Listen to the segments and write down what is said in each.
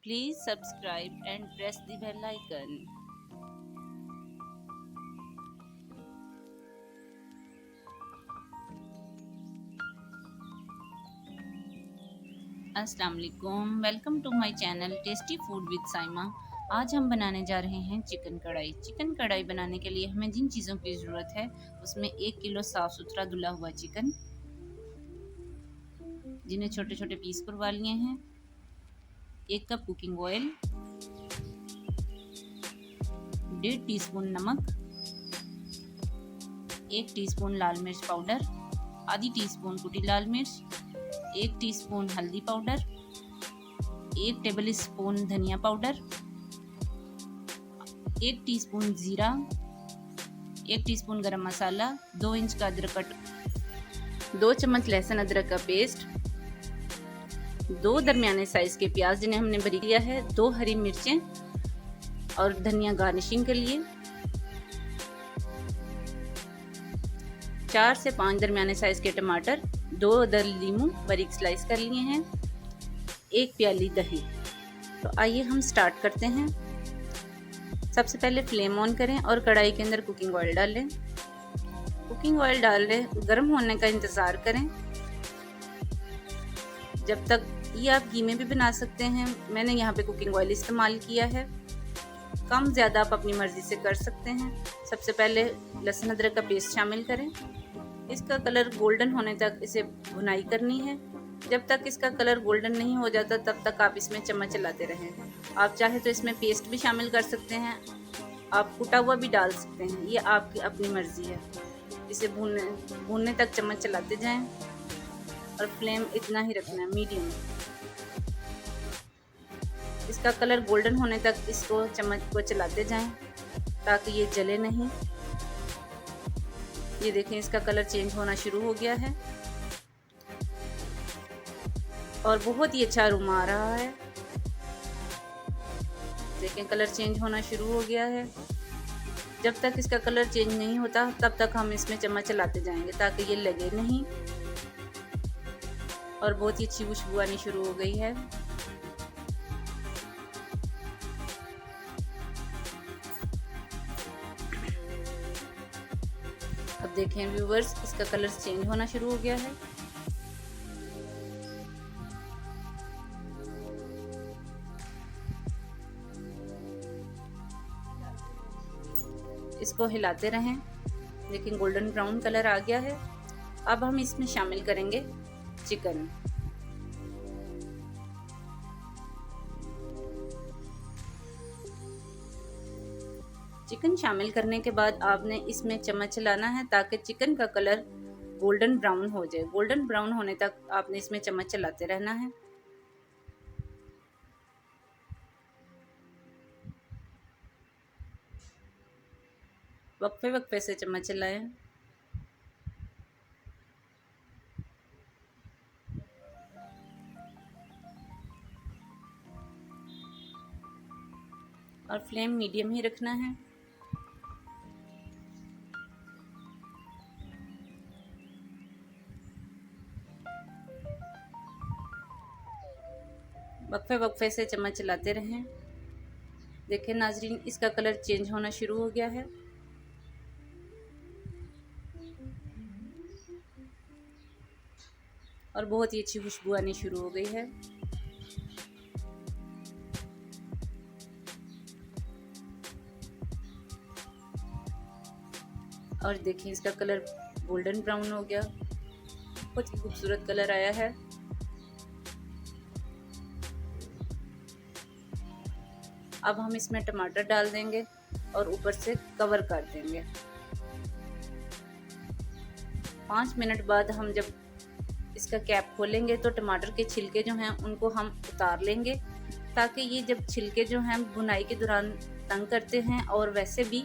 Please subscribe and press the bell icon. अस्सलाम वालेकुम, welcome to my channel tasty food with Saima. आज हम बनाने जा रहे हैं चिकन कढ़ाई। चिकन कढ़ाई बनाने के लिए हमें जिन चीज़ों की ज़रूरत है उसमें 1 किलो साफ़ सुथरा धुला हुआ चिकन, जिन्हें छोटे छोटे पीस करवा लिए हैं, 1 कप कुकिंग ऑयल, 1.5 टीस्पून नमक, 1 टीस्पून लाल मिर्च पाउडर, आधी टीस्पून कुटी लाल मिर्च, 1 टीस्पून हल्दी पाउडर, 1 टेबल स्पून धनिया पाउडर, 1 टीस्पून जीरा, 1 टीस्पून गरम मसाला, 2 इंच का अदरक का 2 चम्मच लहसुन अदरक का पेस्ट, 2 दरमियाने साइज के प्याज जिन्हें हमने बारीक लिया है, 2 हरी मिर्चें और धनिया गार्निशिंग के लिए, 4 से 5 दरमियाने साइज के टमाटर, 2 दर लीमू बारीक स्लाइस कर लिए हैं, 1 प्याली दही। तो आइए हम स्टार्ट करते हैं। सबसे पहले फ्लेम ऑन करें और कढ़ाई के अंदर कुकिंग ऑयल डाल लें। कुकिंग ऑयल डाल लें, गर्म होने का इंतज़ार करें जब तक। ये आप घी में भी बना सकते हैं, मैंने यहाँ पे कुकिंग ऑयल इस्तेमाल किया है। कम ज़्यादा आप अपनी मर्ज़ी से कर सकते हैं। सबसे पहले लहसुन अदरक का पेस्ट शामिल करें। इसका कलर गोल्डन होने तक इसे भुनाई करनी है। जब तक इसका कलर गोल्डन नहीं हो जाता तब तक आप इसमें चम्मच चलाते रहें। आप चाहे तो इसमें पेस्ट भी शामिल कर सकते हैं, आप कुटा हुआ भी डाल सकते हैं, ये आपकी अपनी मर्ज़ी है। इसे भूनने तक चम्मच चलाते जाएं और फ्लेम इतना ही रखना है, मीडियम। इसका कलर गोल्डन होने तक इसको चम्मच को चलाते जाएं ताकि ये जले नहीं। ये देखें, इसका कलर चेंज होना शुरू हो गया है और बहुत ही अच्छा अरोमा आ रहा है। देखें, कलर चेंज होना शुरू हो गया है। जब तक इसका कलर चेंज नहीं होता तब तक हम इसमें चम्मच चलाते जाएंगे ताकि ये लगे नहीं। और बहुत ही अच्छी खुशबू आनी शुरू हो गई है। अब देखें व्यूवर्स, इसका कलर चेंज होना शुरू हो गया है। इसको हिलाते रहें। लेकिन गोल्डन ब्राउन कलर आ गया है। अब हम इसमें शामिल करेंगे चिकन। चिकन शामिल करने के बाद आपने इसमें चम्मच चलाना है ताकि चिकन का कलर गोल्डन ब्राउन हो जाए। गोल्डन ब्राउन होने तक आपने इसमें चम्मच चलाते रहना है। वक्फे वक्फे से चम्मच चलाएं। और फ्लेम मीडियम ही रखना है। वक्फे वक्फे से चम्मच चलाते रहें। देखें नाजरीन, इसका कलर चेंज होना शुरू हो गया है। और बहुत ही अच्छी खुशबू आनी शुरू हो गई है। और देखिए, इसका कलर गोल्डन ब्राउन हो गया, बहुत ही खूबसूरत कलर आया है। अब हम इसमें टमाटर डाल देंगे और ऊपर से कवर कर देंगे। 5 मिनट बाद हम जब इसका कैप खोलेंगे तो टमाटर के छिलके जो हैं उनको हम उतार लेंगे, ताकि ये जब छिलके जो हैं बुनाई के दौरान तंग करते हैं और वैसे भी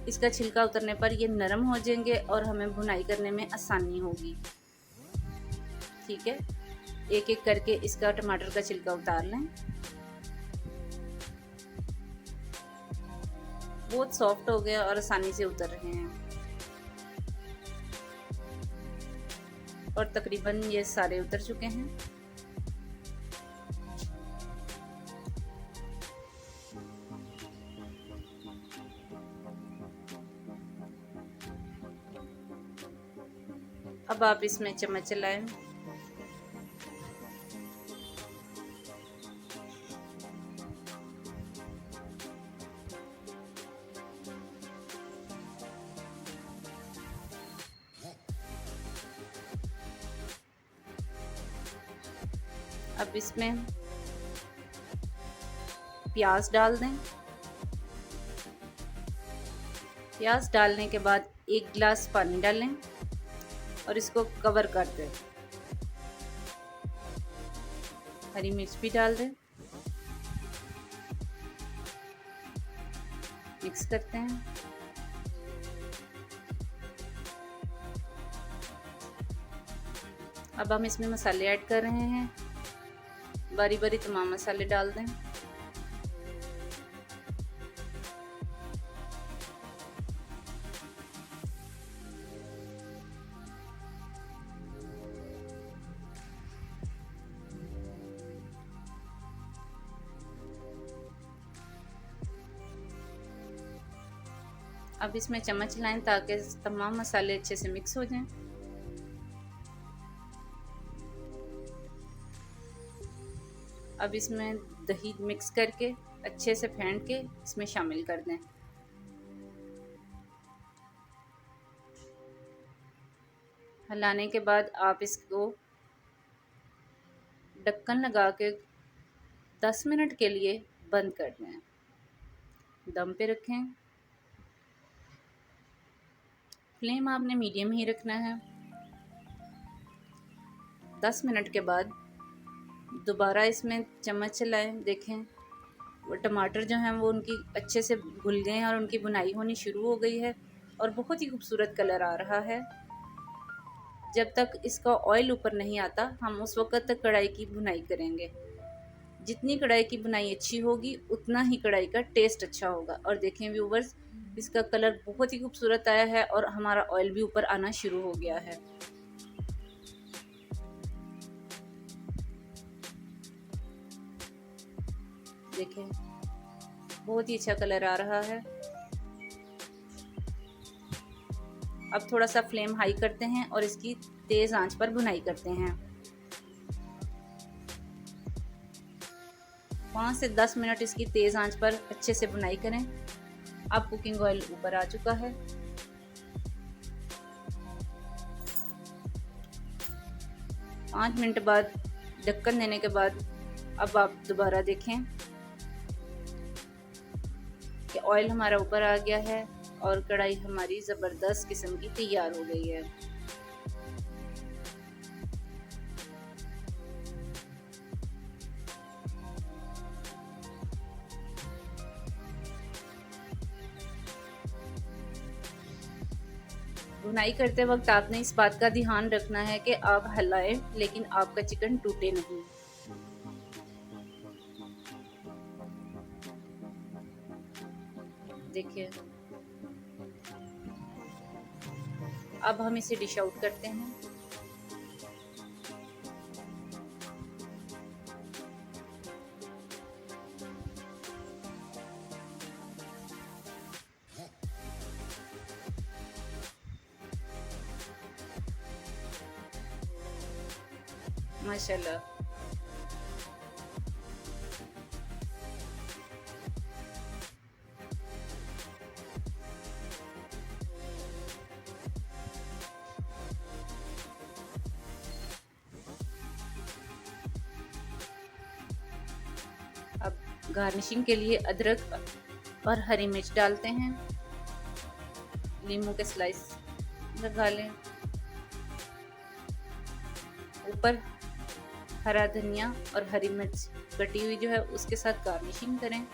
इसका छिलका उतरने पर ये नरम हो जाएंगे और हमें बुनाई करने में आसानी होगी। ठीक है, एक एक करके इसका टमाटर का छिलका उतार लें। बहुत सॉफ्ट हो गया और आसानी से उतर रहे हैं। और तकरीबन ये सारे उतर चुके हैं। अब आप इसमें चम्मच चलाएं। अब इसमें प्याज डाल दें। प्याज डालने के बाद 1 गिलास पानी डालें और इसको कवर कर दें। हरी मिर्च भी डाल दें। मिक्स करते हैं। अब हम इसमें मसाले ऐड कर रहे हैं। बारी बारी तमाम मसाले डाल दें। अब इसमें चम्मच लाएं ताकि तमाम मसाले अच्छे से मिक्स हो जाएं। अब इसमें दही मिक्स करके अच्छे से फेंट के इसमें शामिल कर दें। हिलाने के बाद आप इसको ढक्कन लगा के 10 मिनट के लिए बंद कर दें। दम पे रखें। फ्लेम आपने मीडियम ही रखना है। 10 मिनट के बाद दोबारा इसमें चम्मच चलाएं। देखें वो टमाटर जो हैं वो उनकी अच्छे से घुल गए हैं और उनकी बुनाई होनी शुरू हो गई है और बहुत ही खूबसूरत कलर आ रहा है। जब तक इसका ऑयल ऊपर नहीं आता हम उस वक़्त तक कढ़ाई की बुनाई करेंगे। जितनी कढ़ाई की बुनाई अच्छी होगी उतना ही कढ़ाई का टेस्ट अच्छा होगा। और देखें व्यूवर्स, इसका कलर बहुत ही खूबसूरत आया है और हमारा ऑयल भी ऊपर आना शुरू हो गया है। देखें बहुत ही अच्छा कलर आ रहा है। अब थोड़ा सा फ्लेम हाई करते हैं और इसकी तेज आंच पर बुनाई करते हैं। 5 से 10 मिनट इसकी तेज आंच पर अच्छे से बुनाई करें। अब कुकिंग ऑयल ऊपर आ चुका है। पाँच मिनट बाद ढक्कन देने के बाद अब आप दोबारा देखें कि ऑयल हमारा ऊपर आ गया है और कढ़ाई हमारी ज़बरदस्त किस्म की तैयार हो गई है। बुनाई करते वक्त आपने इस बात का ध्यान रखना है कि आप हिलाएं लेकिन आपका चिकन टूटे नहीं। देखिए अब हम इसे डिश आउट करते हैं। माशाल्लाह अब गार्निशिंग के लिए अदरक और हरी मिर्च डालते हैं। नींबू के स्लाइस लगा लें। ऊपर हरा धनिया और हरी मिर्च कटी हुई जो है उसके साथ गार्निशिंग करें।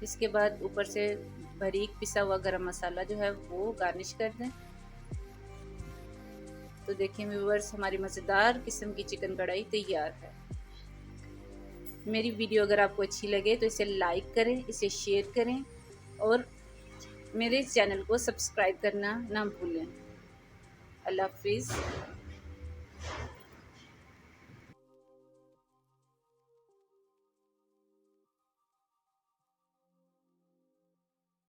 इसके बाद ऊपर से बारीक पिसा हुआ गरम मसाला जो है वो गार्निश कर दें। तो देखिए व्यूअर्स, हमारी मज़ेदार किस्म की चिकन कढ़ाई तैयार है। मेरी वीडियो अगर आपको अच्छी लगे तो इसे लाइक करें, इसे शेयर करें और मेरे चैनल को सब्सक्राइब करना ना भूलें। अल्लाह हाफिज़।